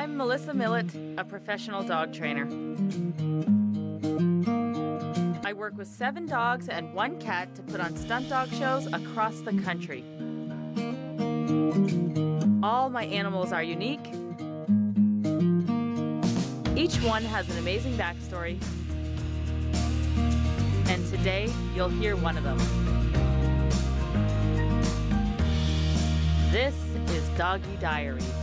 I'm Melissa Millett, a professional dog trainer. I work with 7 dogs and 1 cat to put on stunt dog shows across the country. All my animals are unique. Each one has an amazing backstory. And today, you'll hear one of them. This is Doggy Diaries.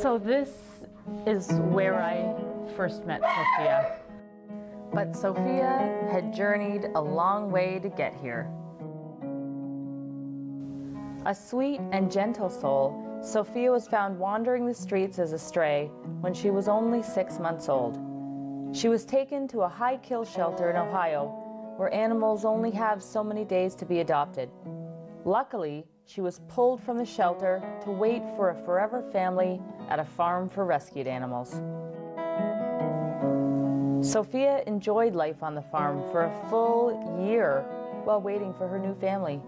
So this is where I first met Sophia. But Sophia had journeyed a long way to get here. A sweet and gentle soul, Sophia was found wandering the streets as a stray when she was only 6 months old. She was taken to a high-kill shelter in Ohio, where animals only have so many days to be adopted. Luckily, she was pulled from the shelter to wait for a forever family at a farm for rescued animals. Sophia enjoyed life on the farm for a full year while waiting for her new family.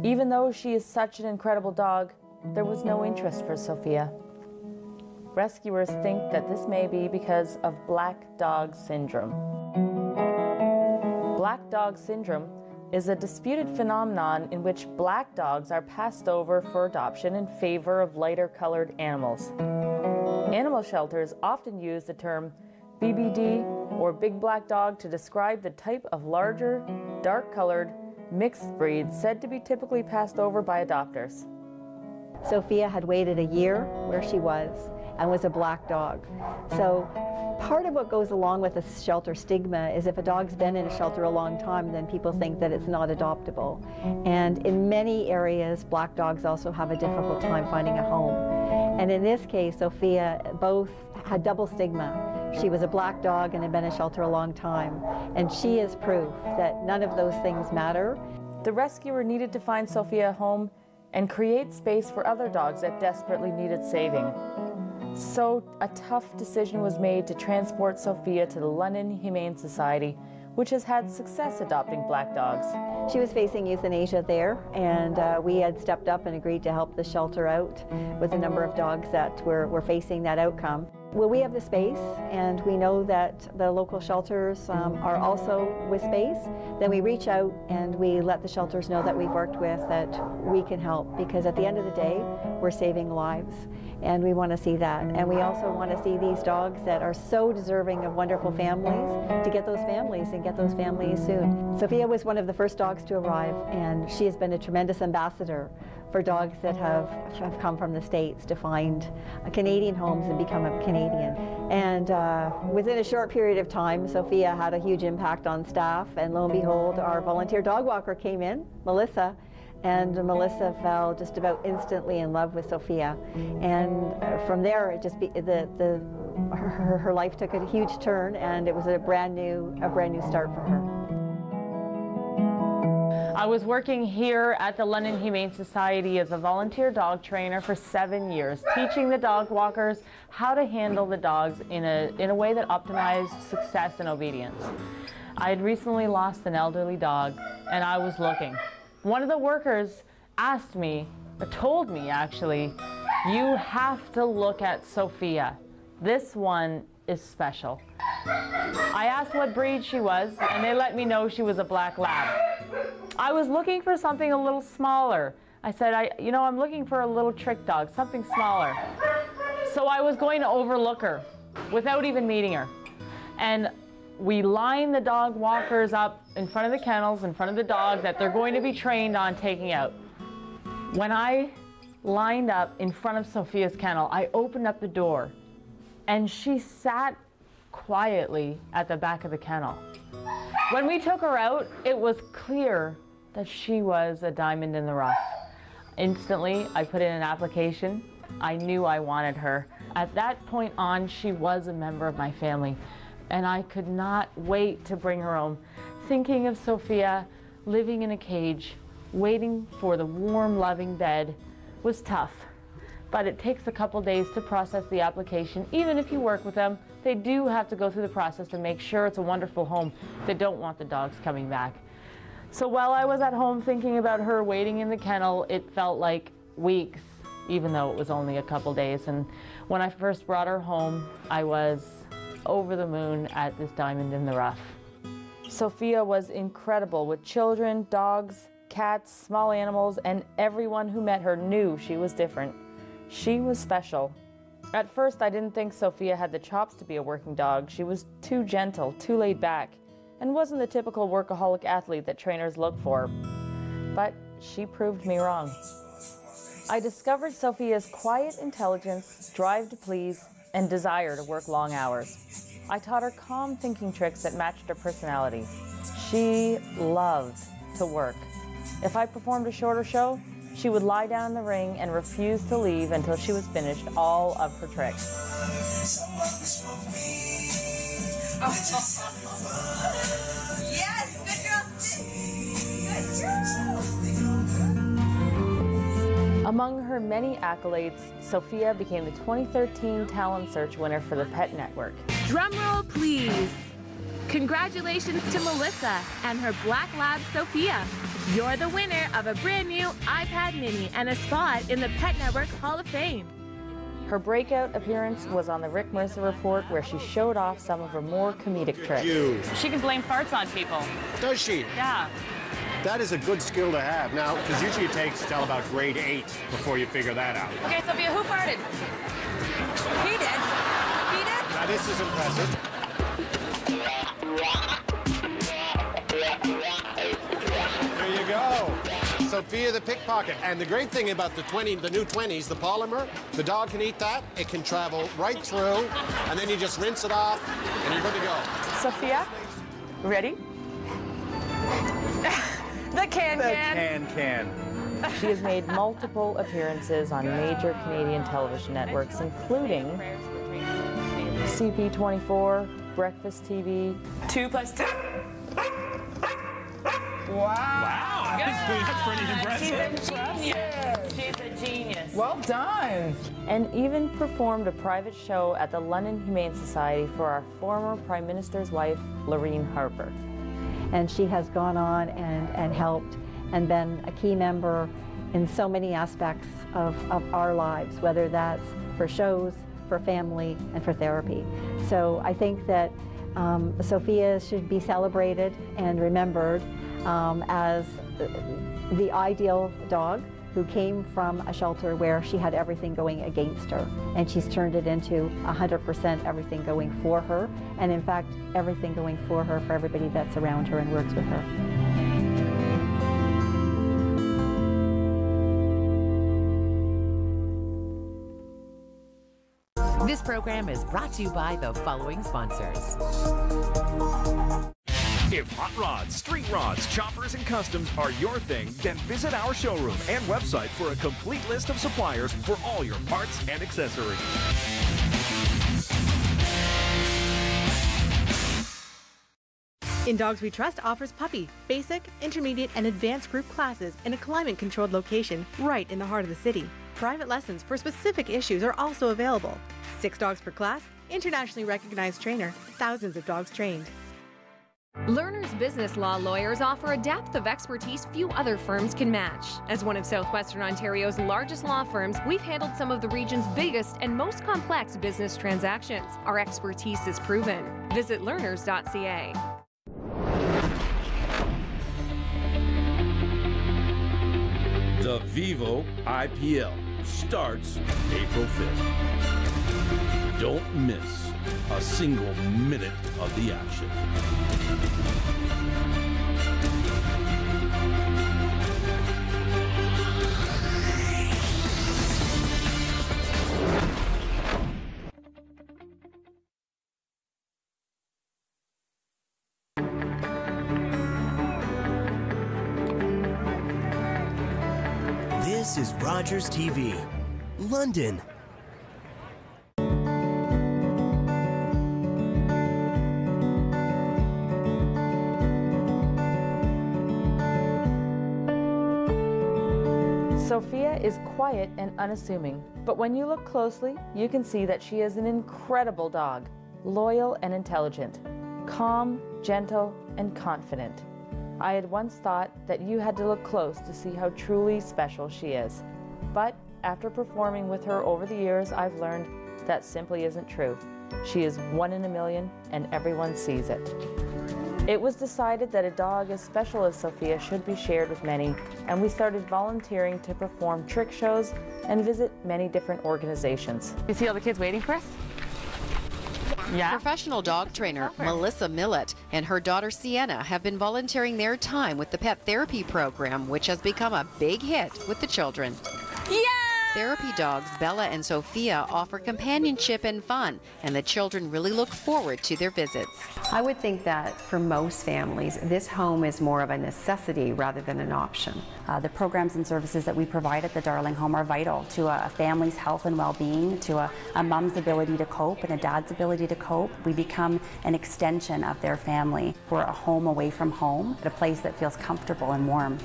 Even though she is such an incredible dog, there was no interest for Sophia. Rescuers think that this may be because of black dog syndrome. Black dog syndrome is a disputed phenomenon in which black dogs are passed over for adoption in favor of lighter-colored animals. Animal shelters often use the term BBD, or big black dog, to describe the type of larger, dark-colored, mixed breed said to be typically passed over by adopters. Sophia had waited a year where she was and was a black dog. So part of what goes along with the shelter stigma is if a dog's been in a shelter a long time, then people think that it's not adoptable. And in many areas, black dogs also have a difficult time finding a home. And in this case, Sophia both had double stigma. She was a black dog and had been in a shelter a long time. And she is proof that none of those things matter. The rescuer needed to find Sophia a home and create space for other dogs that desperately needed saving. So a tough decision was made to transport Sophia to the London Humane Society, which has had success adopting black dogs. She was facing euthanasia there, and we had stepped up and agreed to help the shelter out with a number of dogs that were facing that outcome. Well, we have the space, and we know that the local shelters are also with space. Then we reach out and we let the shelters know that we've worked with that we can help, because at the end of the day, we're saving lives, and we want to see that. And we also want to see these dogs that are so deserving of wonderful families to get those families and get those families soon. Sophia was one of the first dogs to arrive, and she has been a tremendous ambassador for dogs that have come from the States to find Canadian homes and become a Canadian. And within a short period of time, Sophia had a huge impact on staff, and lo and behold, our volunteer dog walker came in, Melissa, and Melissa fell just about instantly in love with Sophia. And from there, it just her life took a huge turn, and it was a brand new start for her. I was working here at the London Humane Society as a volunteer dog trainer for 7 years, teaching the dog walkers how to handle the dogs in a way that optimized success and obedience. I had recently lost an elderly dog, and I was looking. One of the workers asked me, or told me actually, "You have to look at Sophia. This one is special." I asked what breed she was, and they let me know she was a black lab. I was looking for something a little smaller. I said, I'm looking for a little trick dog, something smaller. So I was going to overlook her without even meeting her. And we lined the dog walkers up in front of the kennels, in front of the dog that they're going to be trained on taking out. When I lined up in front of Sophia's kennel, I opened up the door, and she sat quietly at the back of the kennel. When we took her out, it was clear that she was a diamond in the rough. Instantly, I put in an application. I knew I wanted her. At that point on, she was a member of my family, and I could not wait to bring her home. Thinking of Sophia living in a cage, waiting for the warm, loving bed was tough. But it takes a couple days to process the application. Even if you work with them, they do have to go through the process to make sure it's a wonderful home. They don't want the dogs coming back. So while I was at home thinking about her waiting in the kennel, it felt like weeks, even though it was only a couple days. And when I first brought her home, I was over the moon at this diamond in the rough. Sophia was incredible with children, dogs, cats, small animals, and everyone who met her knew she was different. She was special. At first, I didn't think Sophia had the chops to be a working dog. She was too gentle, too laid back, and wasn't the typical workaholic athlete that trainers look for. But she proved me wrong. I discovered Sophia's quiet intelligence, drive to please, and desire to work long hours. I taught her calm thinking tricks that matched her personality. She loved to work. If I performed a shorter show, she would lie down in the ring and refuse to leave until she was finished all of her tricks. Yes, good girl. Among her many accolades, Sophia became the 2013 Talent Search winner for the Pet Network. Drum roll, please. Congratulations to Melissa and her black lab, Sophia. You're the winner of a brand new iPad mini and a spot in the Pet Network Hall of Fame. Her breakout appearance was on the Rick Mercer Report, where she showed off some of her more comedic tricks. She can blame farts on people. Does she? Yeah. That is a good skill to have. Now, because usually it takes till about grade 8 before you figure that out. Okay, Sophia, who farted? He did. He did. Now, this is impressive. There you go. Sophia the pickpocket. And the great thing about the new 20s, the polymer, the dog can eat that. It can travel right through, and then you just rinse it off, and you're good to go. Sophia, ready? The can. She has made multiple appearances on major Canadian television networks, including CP24, Breakfast TV. 2 plus 2. Wow. That's pretty impressive. She's a genius. She's a genius. Well done. And even performed a private show at the London Humane Society for our former Prime Minister's wife, Lorraine Harper. And she has gone on and helped and been a key member in so many aspects of our lives, whether that's for shows, for family, and for therapy. So I think that Sophia should be celebrated and remembered as the ideal dog who came from a shelter where she had everything going against her, and she's turned it into 100% everything going for her, and in fact everything going for her for everybody that's around her and works with her. This program is brought to you by the following sponsors. If hot rods, street rods, choppers, and customs are your thing, then visit our showroom and website for a complete list of suppliers for all your parts and accessories. In Dogs We Trust offers puppy, basic, intermediate, and advanced group classes in a climate-controlled location right in the heart of the city. Private lessons for specific issues are also available. 6 dogs per class, internationally recognized trainer, thousands of dogs trained. Lerner's business law lawyers offer a depth of expertise few other firms can match. As one of Southwestern Ontario's largest law firms, we've handled some of the region's biggest and most complex business transactions. Our expertise is proven. Visit lerners.ca. The Vivo IPL starts April 5th. Don't miss a single minute of the action. This is Rogers TV, London. Sophia is quiet and unassuming, but when you look closely, you can see that she is an incredible dog, loyal and intelligent, calm, gentle, and confident. I had once thought that you had to look close to see how truly special she is. But after performing with her over the years, I've learned that simply isn't true. She is one in a million, and everyone sees it. It was decided that a dog as special as Sophia should be shared with many, and we started volunteering to perform trick shows and visit many different organizations. You see all the kids waiting for us? Yeah. Professional dog trainer Melissa Millett and her daughter Sienna have been volunteering their time with the pet therapy program, which has become a big hit with the children. Yeah! Therapy dogs Bella and Sophia offer companionship and fun, and the children really look forward to their visits. I would think that for most families, this home is more of a necessity rather than an option. The programs and services that we provide at the Darling Home are vital to a family's health and well-being, to a mom's ability to cope and a dad's ability to cope. We become an extension of their family. We're a home away from home, a place that feels comfortable and warm.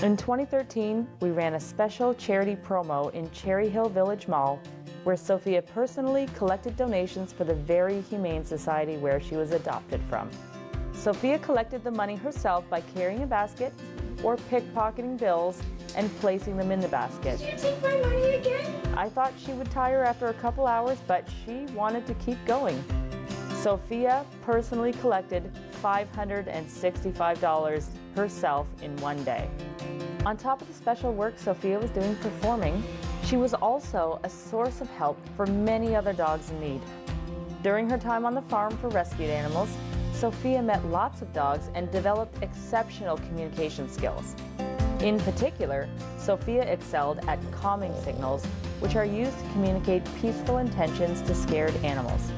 In 2013, we ran a special charity promo in Cherry Hill Village Mall, where Sophia personally collected donations for the very humane society where she was adopted from. Sophia collected the money herself by carrying a basket or pickpocketing bills and placing them in the basket. Did you take my money again? I thought she would tire after a couple hours, but she wanted to keep going. Sophia personally collected $565 herself in one day. On top of the special work Sophia was doing performing, she was also a source of help for many other dogs in need. During her time on the farm for rescued animals, Sophia met lots of dogs and developed exceptional communication skills. In particular, Sophia excelled at calming signals, which are used to communicate peaceful intentions to scared animals.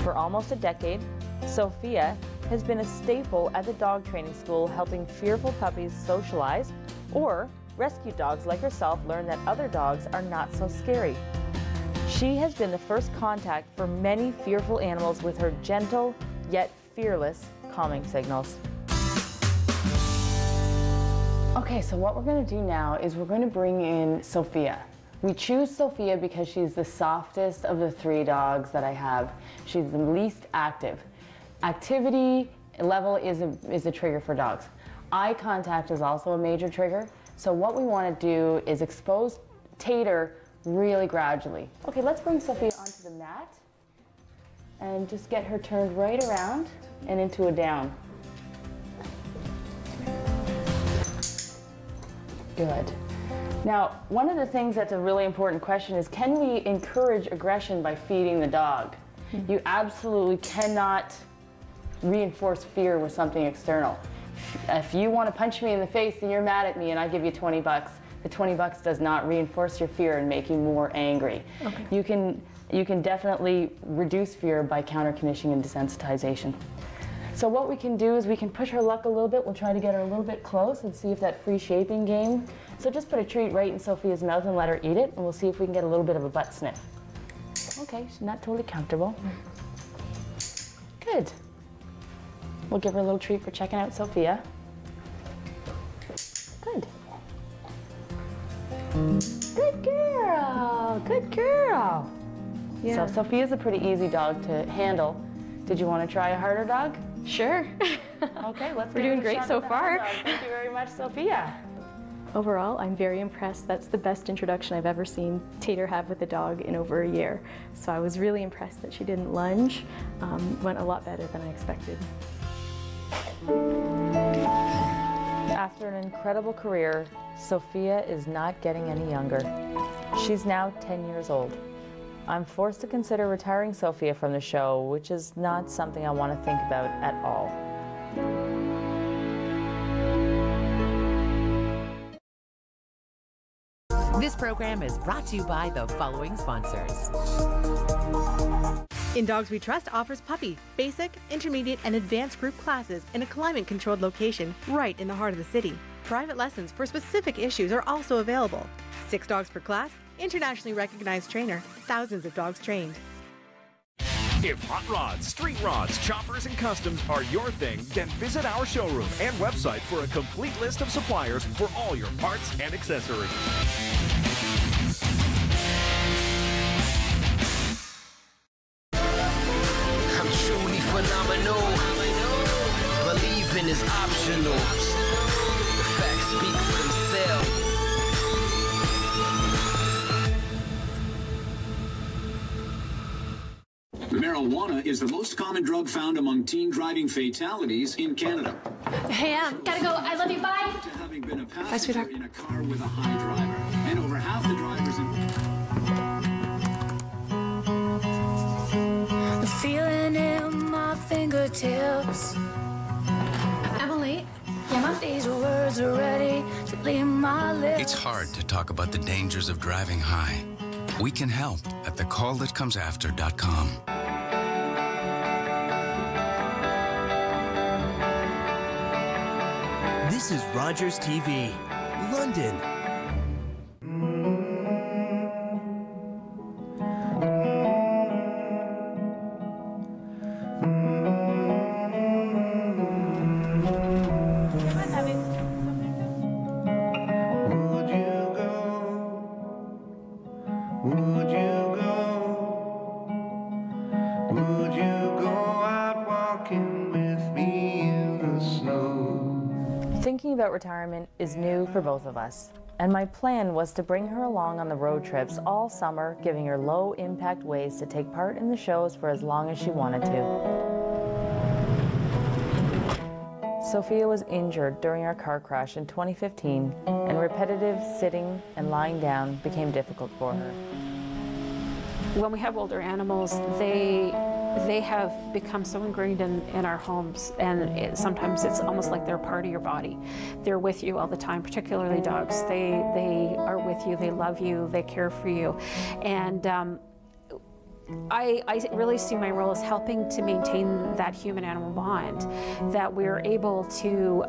For almost a decade, Sophia has been a staple at the dog training school, helping fearful puppies socialize or rescued dogs like herself learn that other dogs are not so scary. She has been the first contact for many fearful animals with her gentle yet fearless calming signals. Okay, so what we're going to do now is we're going to bring in Sophia. We choose Sophia because she's the softest of the three dogs that I have. She's the least active. Activity level is a trigger for dogs. Eye contact is also a major trigger. So what we want to do is expose Tater really gradually. Okay, let's bring Sophia onto the mat and just get her turned right around and into a down. Good. Now, one of the things that's a really important question is, can we encourage aggression by feeding the dog? You absolutely cannot reinforce fear with something external. If you want to punch me in the face and you're mad at me and I give you 20 bucks, the 20 bucks does not reinforce your fear and make you more angry. Okay. You can definitely reduce fear by counter-conditioning and desensitization. So what we can do is we can push her luck a little bit. We'll try to get her a little bit close and see if that free shaping game. So just put a treat right in Sophia's mouth and let her eat it, and we'll see if we can get a little bit of a butt sniff. Okay, she's not totally comfortable. Good. We'll give her a little treat for checking out Sophia. Good. Good girl. Good girl. Yeah. So Sophia's a pretty easy dog to handle. Did you want to try a harder dog? Sure. Okay, let's We're doing great so far. Thank you very much, Sophia. Overall, I'm very impressed. That's the best introduction I've ever seen Tater have with a dog in over a year. So I was really impressed that she didn't lunge. Went a lot better than I expected. After an incredible career, Sophia is not getting any younger. She's now 10 years old. I'm forced to consider retiring Sophia from the show, which is not something I want to think about at all. This program is brought to you by the following sponsors. In Dogs We Trust offers puppy, basic, intermediate, and advanced group classes in a climate-controlled location right in the heart of the city. Private lessons for specific issues are also available. 6 dogs per class, internationally recognized trainer, thousands of dogs trained. If hot rods, street rods, choppers, and customs are your thing, then visit our showroom and website for a complete list of suppliers for all your parts and accessories. I'm truly phenomenal. Believing is optional. The facts speak for themselves. Marijuana is the most common drug found among teen driving fatalities in Canada. Hey, gotta go. I love you. Bye. To having been a passenger in a car with a high driver, and over half the drivers in. The feeling in my fingertips. Emily, these words are ready to leave my lips. It's hard to talk about the dangers of driving high. We can help at thecallthatcomesafter.com. This is Rogers TV, London. Thinking about retirement is new for both of us, and my plan was to bring her along on the road trips all summer, giving her low-impact ways to take part in the shows for as long as she wanted to. Sophia was injured during our car crash in 2015, and repetitive sitting and lying down became difficult for her. When we have older animals, they have become so ingrained in our homes, and sometimes it's almost like they're part of your body. They're with you all the time, particularly dogs. They are with you, they love you, they care for you. And I really see my role as helping to maintain that human-animal bond, that we're able to,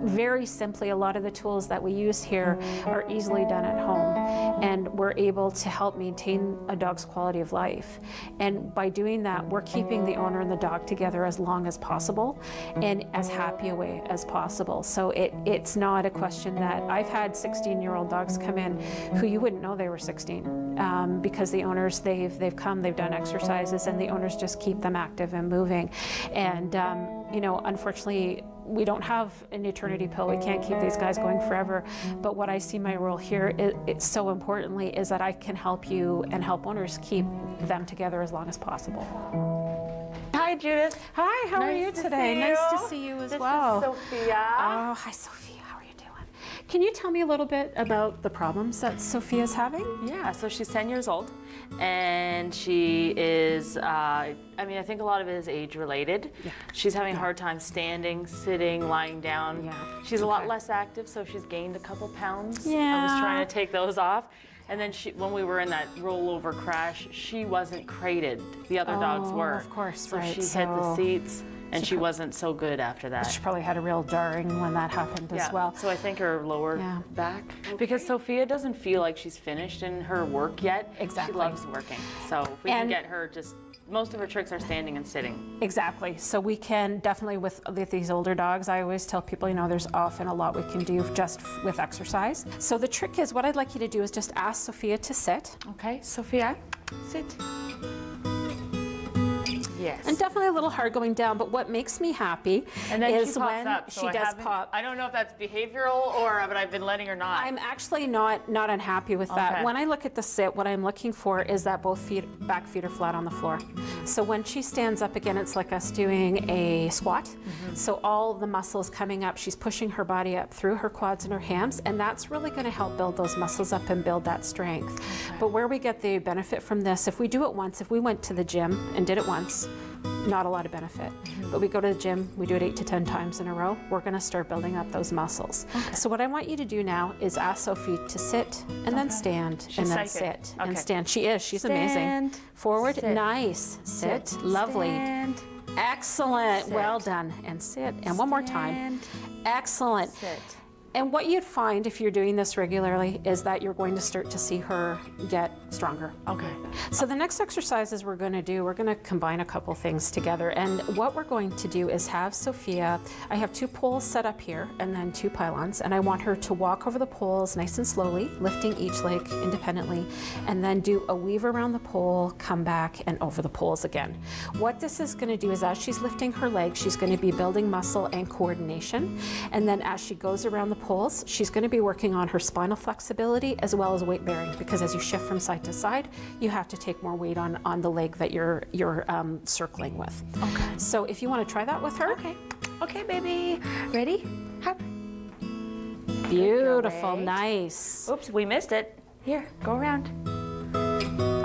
very simply, a lot of the tools that we use here are easily done at home, and we're able to help maintain a dog's quality of life. And by doing that, we're keeping the owner and the dog together as long as possible and as happy a way as possible. So it's not a question that I've had 16-year-old dogs come in who you wouldn't know they were 16 because the owners, they've come, they've done exercises, and the owners just keep them active and moving. And you know, unfortunately, we don't have an eternity pill. We can't keep these guys going forever. But what I see my role here, it's so importantly, is that I can help you and help owners keep them together as long as possible. Hi, Judith. Hi, how are you today? Nice to see you as well. This is Sophia. Oh, hi, Sophia. Can you tell me a little bit about the problems that Sophia's having? Yeah, so she's 10 years old, and she is, I mean, I think a lot of it is age-related. Yeah. She's having a hard time standing, sitting, lying down. Yeah. She's a lot less active, so she's gained a couple pounds. Yeah. I was trying to take those off. And then when we were in that rollover crash, she wasn't crated. The other dogs were. Of course, so right. she hit the seats. And she wasn't so good after that. She probably had a real jarring when that happened as well. So I think her lower back. Okay. Because Sophia doesn't feel like she's finished in her work yet. Exactly. She loves working. So if we can get her just, most of her tricks are standing and sitting. Exactly. So we can definitely, with these older dogs, I always tell people, you know, there's often a lot we can do just with exercise. So the trick is, what I'd like you to do is just ask Sophia to sit. Okay, Sophia, sit. Yes. And definitely a little hard going down, but what makes me happy and then is she pops when up, so she does pop. I don't know if that's behavioral but I've been letting her not. I'm actually not unhappy with that. When I look at the sit, what I'm looking for is that both back feet are flat on the floor. So when she stands up again, it's like us doing a squat. Mm-hmm. So all the muscles coming up, she's pushing her body up through her quads and her hams, and that's really going to help build those muscles up and build that strength. Okay. But where we get the benefit from this, if we do it once, if we went to the gym and did it once, not a lot of benefit. But we go to the gym, we do it 8 to 10 times in a row, we're gonna start building up those muscles. Okay. So what I want you to do now is ask Sophie to sit and then stand and then sit and stand. She's amazing. Forward, sit. Nice, sit, lovely. Stand. Excellent, Sit. well done. And sit, and one more time. Excellent. Sit. And what you'd find if you're doing this regularly is that you're going to start to see her get stronger. Okay. So the next exercises we're going to do, we're going to combine a couple things together. And what we're going to do is have Sophia, I have 2 poles set up here and then 2 pylons, and I want her to walk over the poles nice and slowly, lifting each leg independently, and then do a weave around the pole, come back and over the poles again. What this is going to do is as she's lifting her leg, she's going to be building muscle and coordination. And then as she goes around the poles, she's going to be working on her spinal flexibility as well as weight bearing, because as you shift from side to side, you have to take more weight on the leg that you're circling with. Okay. So if you want to try that with her. Okay. Okay, baby. Ready? Hop. Beautiful, nice. Oops, we missed it. Here, go around.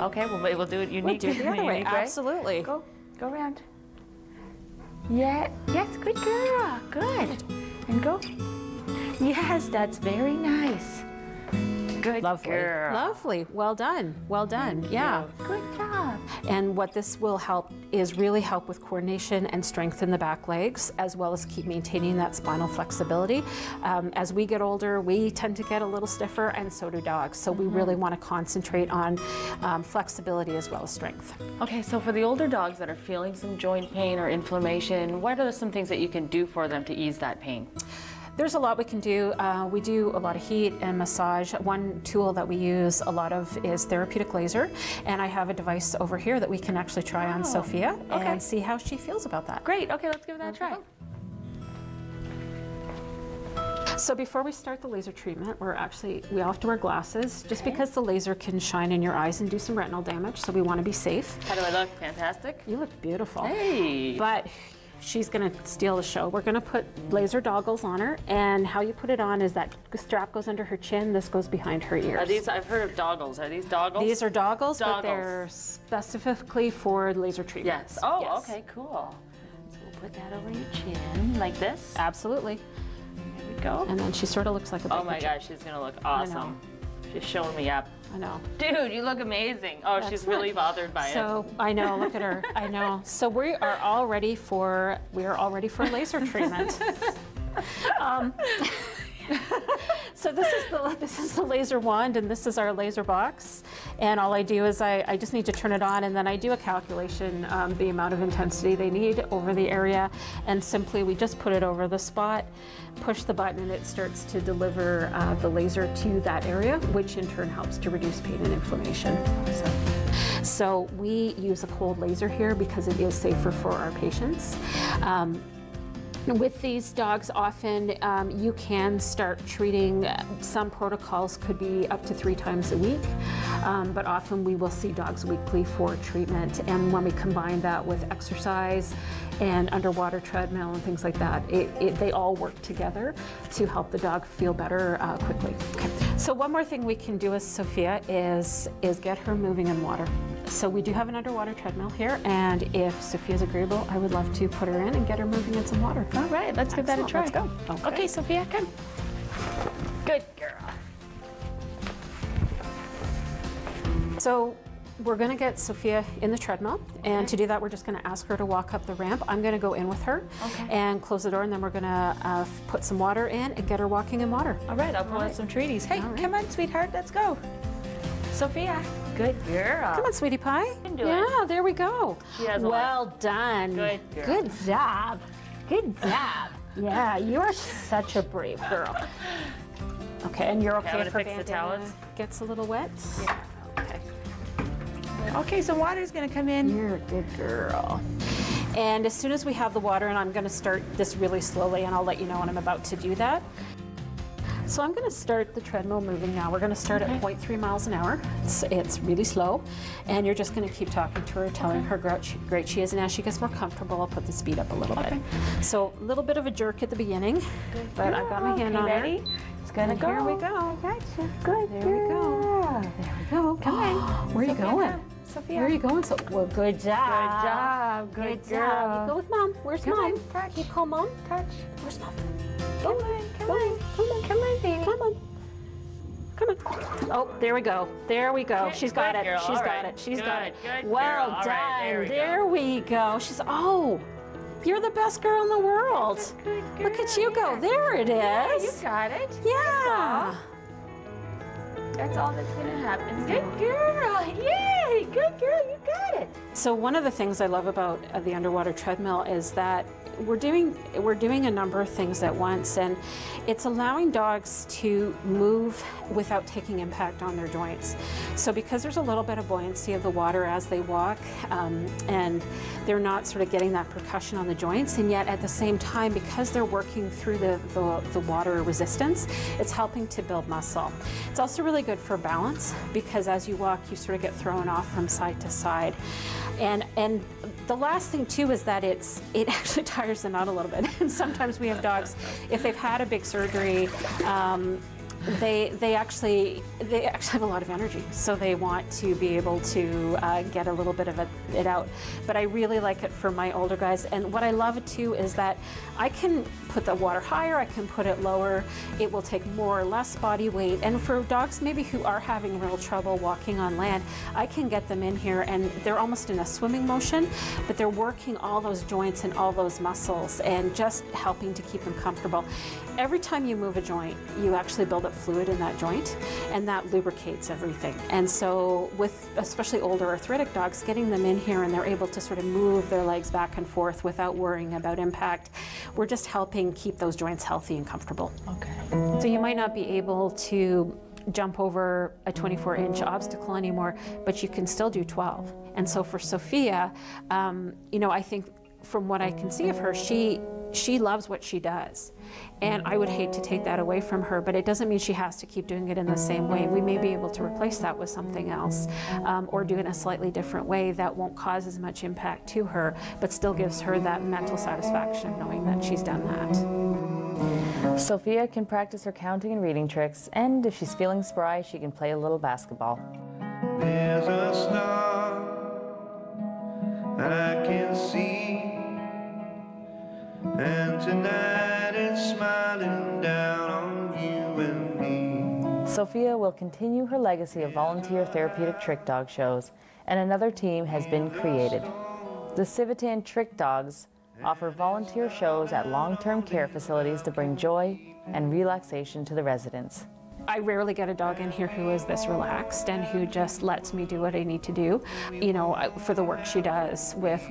Okay, we'll do it unique. We'll do it the other way. Absolutely. Go around. Yeah, yes, good girl. Good. And go. Yes, that's very nice. Good girl. Lovely. Well done. Well done. Yeah. Good job. And what this will help is really help with coordination and strengthen the back legs, as well as keep maintaining that spinal flexibility. As we get older, we tend to get a little stiffer, and so do dogs. So we really want to concentrate on flexibility as well as strength. Okay, so for the older dogs that are feeling some joint pain or inflammation, what are some things that you can do for them to ease that pain? There's a lot we can do. We do a lot of heat and massage. One tool that we use a lot of is Therapeutic Laser, and I have a device over here that we can actually try on Sophia and see how she feels about that. Great, okay, let's give that a try. So before we start the laser treatment, we have to wear glasses just because the laser can shine in your eyes and do some retinal damage, so we want to be safe. How do I look? Fantastic. You look beautiful. Hey. But she's going to steal the show. We're going to put laser goggles on her, and how you put it on is that strap goes under her chin, this goes behind her ears. Are these, I've heard of doggles. Are these doggles? These are doggles, but they're specifically for laser treatments. Yes. Oh, yes. Okay, cool. So we'll put that over your chin, like this? Absolutely. There we go. And then she sort of looks like a big Oh my gosh, she's going to look awesome. She's showing me up. I know. Dude, you look amazing. Oh, she's really bothered by it. So I know, look at her. I know. So we are all ready for laser treatment. So this is the laser wand, and this is our laser box. And all I do is I just need to turn it on, and then I do a calculation, the amount of intensity they need over the area, and simply we just put it over the spot, push the button, and it starts to deliver the laser to that area, which in turn helps to reduce pain and inflammation. So we use a cold laser here because it is safer for our patients. With these dogs, often you can start treating, some protocols could be up to 3 times a week, but often we will see dogs weekly for treatment. And when we combine that with exercise and underwater treadmill and things like that, they all work together to help the dog feel better quickly. Okay. So one more thing we can do with Sophia is get her moving in water. So we do have an underwater treadmill here, and if Sophia's agreeable, I would love to put her in and get her moving in some water. All right, let's give that a try. Let's go. Okay, Sophia, come. Good girl. So we're going to get Sophia in the treadmill, and to do that, we're just going to ask her to walk up the ramp. I'm going to go in with her and close the door, and then we're going to put some water in and get her walking in water. All right, I'll pull out some treaties. Hey, come on, sweetheart, let's go. Sophia. Good girl. Come on, sweetie pie. You can do it. There we go. Well done. Good girl. Good job. Good job. Yeah, you are such a brave girl. Okay, and you're okay if her bandana gets a little wet? Yeah. Okay. Okay, so water's gonna come in. You're a good girl. And as soon as we have the water, and I'm gonna start this really slowly, and I'll let you know when I'm about to do that. So I'm going to start the treadmill moving now. We're going to start at 0.3 miles an hour. It's really slow. And you're just going to keep talking to her, telling her how great she is. And as she gets more comfortable, I'll put the speed up a little bit. So a little bit of a jerk at the beginning, but I've got my hand on ready? her. It's going to go. Here we go. Gotcha. Good There we go. There we go. Come on. Where are you going? Sophia. Where are you going? So, well, good job. Good Good girl. job. You go with Mom. Where's Come Mom? on, touch. You call Mom? Touch. Where's Mom? Come on, come on. Come on, baby. Come on. Come on. Oh, there we go. There we go. She's got it. Girl. She's All got right. it. She's Good, got it. good Well girl. All done. right, there we go. She's, oh, you're the best girl in the world. Good girl. Look at you go. There it is. Yeah, you got it. Yeah. That's all that's going to happen. Good girl. Yay. Good girl. You got it. So one of the things I love about the underwater treadmill is that we're doing a number of things at once, and it's allowing dogs to move without taking impact on their joints. So because there's a little bit of buoyancy of the water as they walk, and they're not sort of getting that percussion on the joints, and yet at the same time, because they're working through the water resistance, it's helping to build muscle. It's also really good for balance, because as you walk, you sort of get thrown off from side to side. And the last thing too is that it actually tires them out a little bit. And sometimes we have dogs, if they've had a big surgery, they actually have a lot of energy, so they want to be able to get a little bit of it out. But I really like it for my older guys, and what I love too is that I can put the water higher, I can put it lower. It will take more or less body weight, and for dogs maybe who are having real trouble walking on land, I can get them in here and they're almost in a swimming motion, but they're working all those joints and all those muscles and just helping to keep them comfortable. Every time you move a joint, you actually build up fluid in that joint, and that lubricates everything. And so with especially older arthritic dogs, getting them in here and they're able to sort of move their legs back and forth without worrying about impact, we're just helping keep those joints healthy and comfortable. Okay. So you might not be able to jump over a 24-inch obstacle anymore, but you can still do 12. And so for Sophia, you know, I think from what I can see of her, she loves what she does. And I would hate to take that away from her, but it doesn't mean she has to keep doing it in the same way. We may be able to replace that with something else, or do it in a slightly different way that won't cause as much impact to her, but still gives her that mental satisfaction knowing that she's done that. Sophia can practice her counting and reading tricks, and if she's feeling spry, she can play a little basketball. There's a star I can see, and tonight it's smiling down on you and me. Sophia will continue her legacy of volunteer therapeutic trick dog shows, and another team has been created. The Civitan Trick Dogs offer volunteer shows at long-term care facilities to bring joy and relaxation to the residents. I rarely get a dog in here who is this relaxed and who just lets me do what I need to do, you know, for the work she does with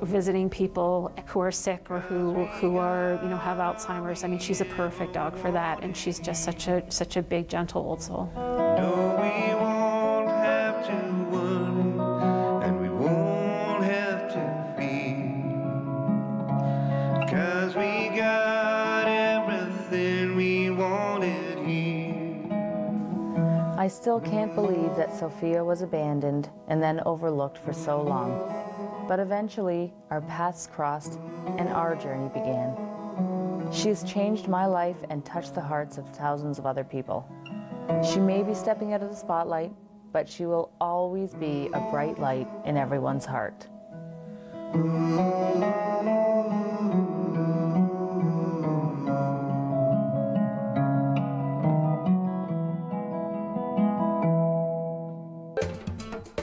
visiting people who are sick or who are, you know, have Alzheimer's. I mean, she's a perfect dog for that, and she's just such a big, gentle old soul. No, we won't have to worry, and we won't have to fear, 'cause we got everything we wanted here. I still can't believe that Sophia was abandoned and then overlooked for so long. But eventually, our paths crossed and our journey began. She has changed my life and touched the hearts of thousands of other people. She may be stepping out of the spotlight, but she will always be a bright light in everyone's heart.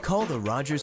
Call the Rogers